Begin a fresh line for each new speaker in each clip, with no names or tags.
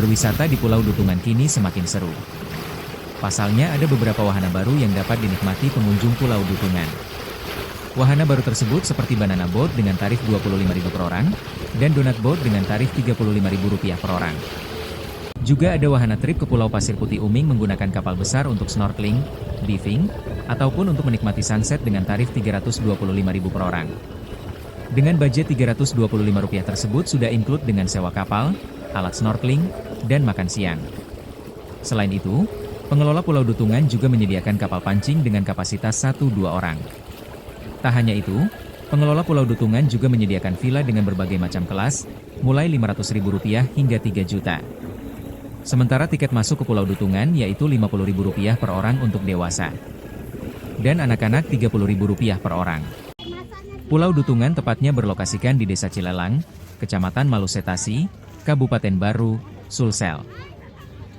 Berwisata di Pulau Dutungan kini semakin seru. Pasalnya ada beberapa wahana baru yang dapat dinikmati pengunjung Pulau Dutungan. Wahana baru tersebut seperti Banana Boat dengan tarif Rp25.000 per orang, dan Donut Boat dengan tarif Rp35.000 per orang. Juga ada wahana trip ke Pulau Pasir Putih Uming menggunakan kapal besar untuk snorkeling, diving, ataupun untuk menikmati sunset dengan tarif Rp325.000 per orang. Dengan budget Rp325 tersebut sudah include dengan sewa kapal, alat snorkeling, dan makan siang. Selain itu, pengelola Pulau Dutungan juga menyediakan kapal pancing dengan kapasitas 1-2 orang. Tak hanya itu, pengelola Pulau Dutungan juga menyediakan villa dengan berbagai macam kelas, mulai Rp500.000 hingga Rp3 juta. Sementara tiket masuk ke Pulau Dutungan yaitu Rp50.000 per orang untuk dewasa. Dan anak-anak Rp30.000 per orang. Pulau Dutungan tepatnya berlokasikan di Desa Cilelang, Kecamatan Malusetasi, Kabupaten Baru, Sulsel.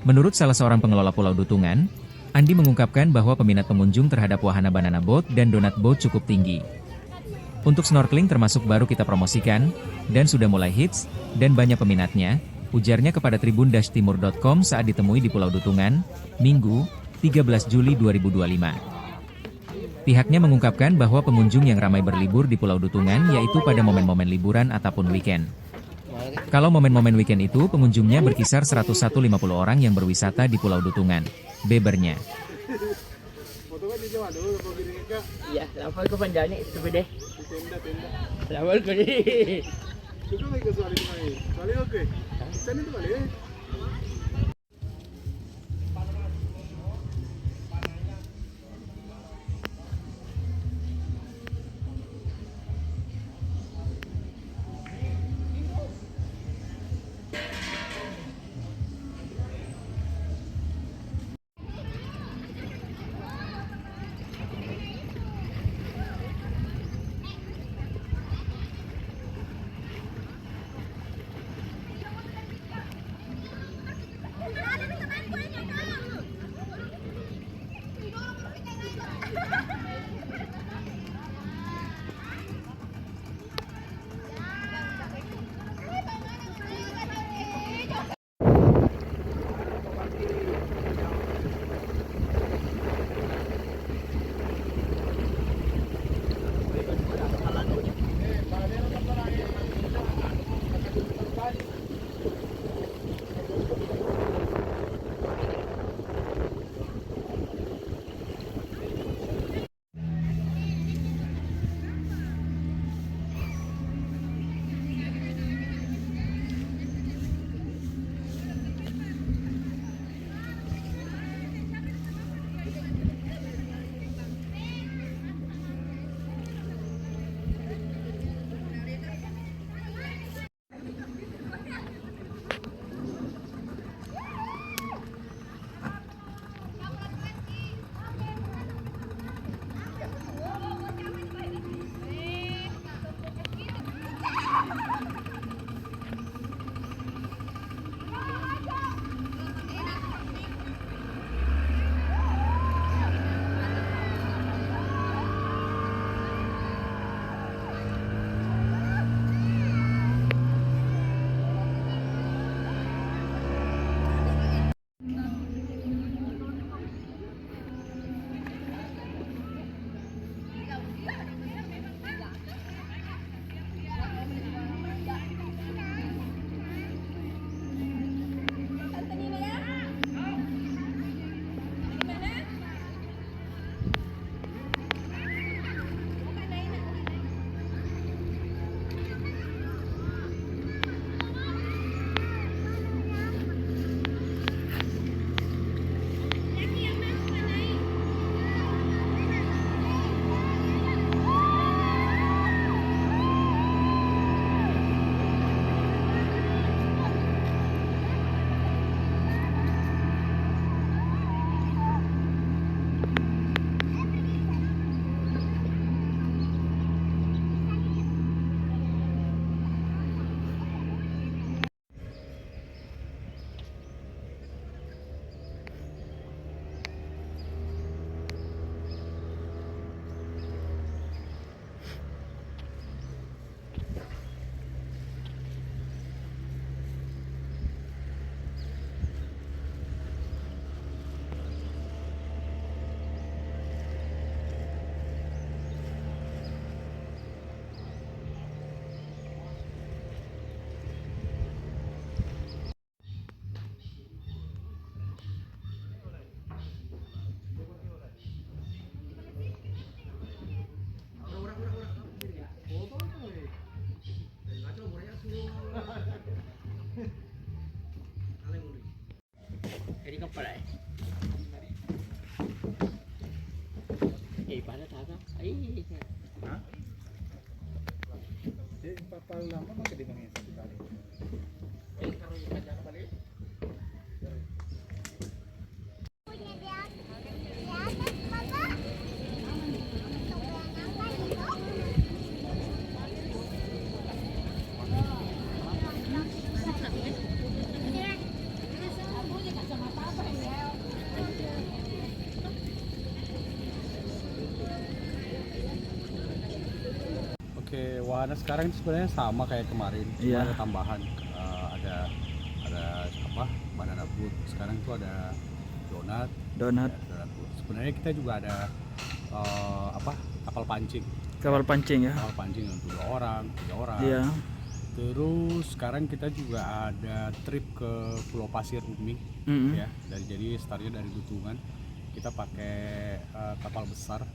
Menurut salah seorang pengelola Pulau Dutungan, Andi mengungkapkan bahwa peminat pengunjung terhadap wahana Banana Boat dan Donut Boat cukup tinggi. Untuk snorkeling termasuk baru kita promosikan, dan sudah mulai hits, dan banyak peminatnya, ujarnya kepada tribun-timur.com saat ditemui di Pulau Dutungan, Minggu, 13 Juli 2025. Pihaknya mengungkapkan bahwa pengunjung yang ramai berlibur di Pulau Dutungan yaitu pada momen-momen liburan ataupun weekend. Kalau momen-momen weekend itu pengunjungnya berkisar 150 orang yang berwisata di Pulau Dutungan, bebernya.
Iya, lapor ko pandani, ito deh. Lapor ko nih.
Suka may kasali ko ngayon. Balik okay. Saan ito balik?
Ay,
Hah? Jadi 40 lama pakai di bangnya satu kali. Oke, wahana sekarang itu sebenarnya sama kayak kemarin, cuma
Iya.
ada tambahan. Ada apa? Banana boat. Sekarang itu ada donat.
Donat,
Ya, donat boat. Sebenarnya kita juga ada apa? Kapal pancing.
kapal pancing ya.
Kapal pancing untuk 2 orang, 3 orang.
Iya.
Terus sekarang kita juga ada trip ke Pulau Pasir Umi,
Mm-mm.
ya. Jadi startnya dari Dutungan, kita pakai kapal besar.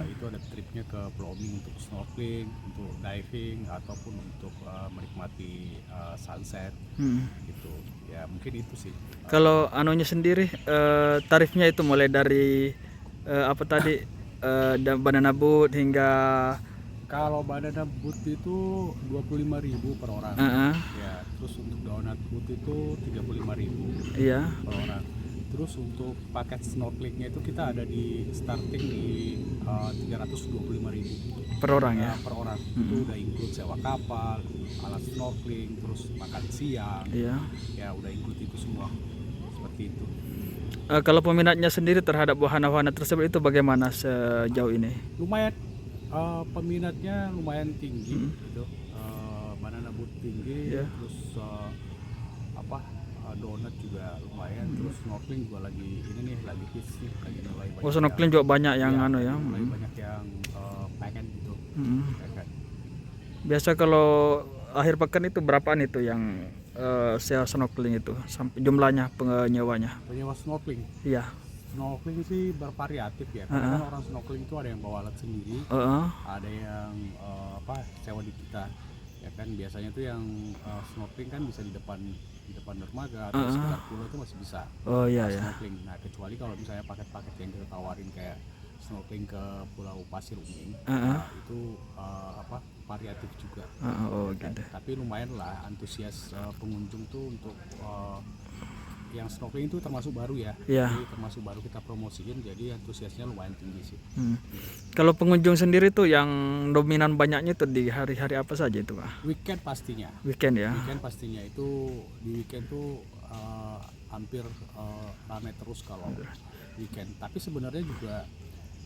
Itu ada tripnya ke Pulau Umi untuk snorkeling, untuk diving, ataupun untuk menikmati sunset
Mm-mm.
gitu. Ya mungkin itu sih.
Kalau anunya sendiri tarifnya itu mulai dari apa tadi banana boat hingga
Kalau banana boat itu 25.000 per orang.
Heeh.
Ya, terus untuk donat boat itu 35.000
iya.
per orang. Terus untuk paket snorkelingnya itu kita ada di starting di 325.000
per orang ya.
per orang. Itu udah include sewa kapal, alat snorkeling, terus makan siang.
Iya.
Ya udah include itu semua. Seperti itu.
Kalau peminatnya sendiri terhadap wahana-wahana tersebut itu bagaimana sejauh ini?
Lumayan peminatnya lumayan tinggi gitu. Banana boat tinggi,
Iya.
terus donat juga lumayan, terus snorkeling juga lagi ini nih, lagi hits nih, lagi mulai banyak.
Oh, snorkeling juga banyak yang
ya,
anu ya.
mulai banyak yang pengen gitu.
Mm.
Ya kan.
Biasa kalau akhir pekan itu berapaan itu yang sewa snorkeling itu sampai jumlahnya penyewanya?
Penyewa snorkeling.
Iya.
Snorkeling sih bervariatif ya. Karena kan orang snorkeling itu ada yang bawa alat sendiri,
Heeh.
ada yang sewa di kita. Ya kan biasanya tuh yang snorkeling kan bisa di depan dermaga atau sekitar pulau itu masih bisa
Oh iya ya.
snorkeling. Nah kecuali kalau misalnya paket-paket yang kita tawarin kayak snorkeling ke Pulau Pasir Umi, itu variatif juga.
Oh
Kan?
gitu.
Tapi lumayan lah antusias pengunjung tuh untuk yang snorkeling itu termasuk baru ya.
Iya.
Jadi termasuk baru kita promosiin, jadi antusiasnya lumayan tinggi sih.
Kalau pengunjung sendiri tuh yang dominan banyaknya itu di hari-hari apa saja itu Pak?
Weekend pastinya.
Weekend ya.
Weekend pastinya itu di weekend tuh hampir ramai terus kalau weekend. Tapi sebenarnya juga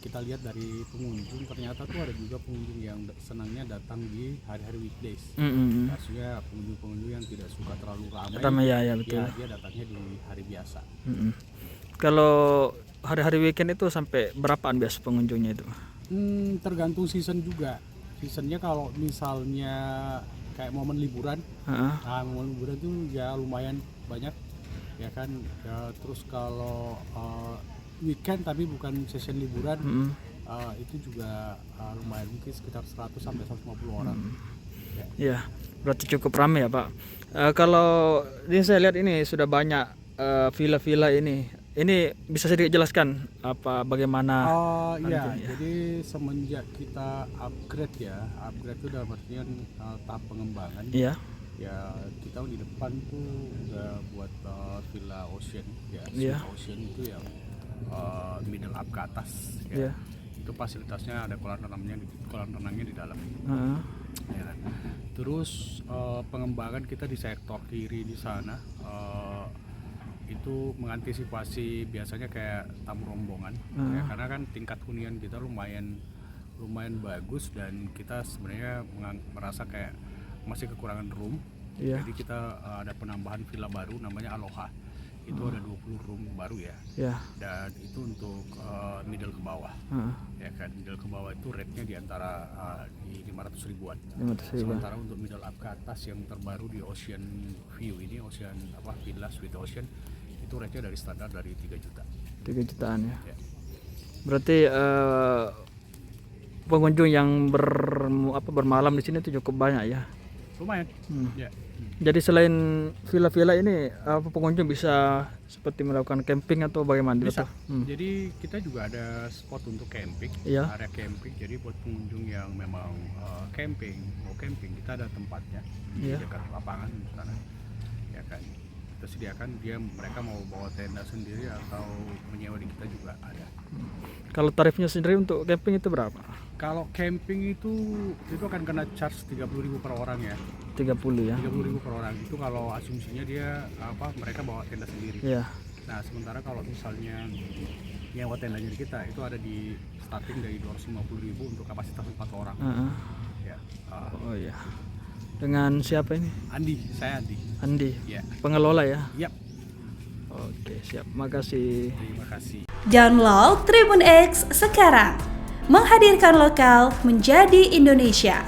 kita lihat dari pengunjung, ternyata tuh ada juga pengunjung yang senangnya datang di hari-hari weekdays. Maksudnya pengunjung-pengunjung yang tidak suka terlalu ramai.
Ya betul.
Ya, dia datangnya di hari biasa.
Kalau hari-hari weekend itu sampai berapaan biasa pengunjungnya itu?
Tergantung season juga. Seasonnya kalau misalnya kayak momen liburan, momen liburan tuh ya lumayan banyak, ya kan. Ya, terus kalau weekend tapi bukan session liburan, itu juga lumayan, mungkin sekitar 100 sampai 150 orang.
Ya, berarti cukup ramai ya Pak. Kalau ini saya lihat ini sudah banyak villa-villa ini. Ini bisa sedikit jelaskan bagaimana?
Iya, jadi semenjak kita upgrade itu dalam artian tahap pengembangan.
Iya.
Ya kita di depan tuh udah buat villa ocean ya,
Iya.
ocean itu yang middle up ke atas
Iya.
ya. Itu fasilitasnya ada kolam renangnya di dalam. Ya kan? Terus pengembangan kita di sektor kiri di sana itu mengantisipasi biasanya kayak tamu rombongan, ya, karena kan tingkat hunian kita lumayan bagus dan kita sebenarnya merasa kayak masih kekurangan room.
Iya.
Jadi kita ada penambahan villa baru namanya Aloha. Itu ada 20 room baru ya.
Ya.
Dan itu untuk middle ke bawah. Ya kan, middle ke bawah itu rate-nya di antara di 500 ribuan.
500 ribuan.
Sementara untuk middle up ke atas yang terbaru di Ocean View ini, Ocean Villa Suite Ocean, itu rate-nya dari standar dari 3 juta.
3 jutaan ya.
Ya.
Berarti pengunjung yang bermalam di sini itu cukup banyak ya.
lumayan.
Hmm.
Ya.
Jadi selain villa-villa ini, apa pengunjung bisa seperti melakukan camping atau bagaimana?
Bisa.
Betul? Hmm.
Jadi kita juga ada spot untuk camping,
Iya.
area camping. Jadi buat pengunjung yang memang mau camping, kita ada tempatnya di
Iya.
dekat lapangan di sana. Ya kan, kita sediakan mereka mau bawa tenda sendiri atau menyewa di kita juga ada.
Kalau tarifnya sendiri untuk camping itu berapa?
Kalau camping itu akan kena charge 30.000 per orang ya.
30 ya.
30.000 per orang itu kalau asumsinya mereka bawa tenda sendiri.
Iya.
Nah, sementara kalau misalnya nyewa tendanya di kita itu ada di starting dari 250.000 untuk kapasitas 4 orang.
Heeh.
Ya.
Oh iya. Dengan siapa ini?
Saya Andi.
Andi.
Ya.
Pengelola ya.
Yap.
Oke, siap. Makasih.
Terima kasih.
Download Tribun X sekarang. Menghadirkan lokal menjadi Indonesia.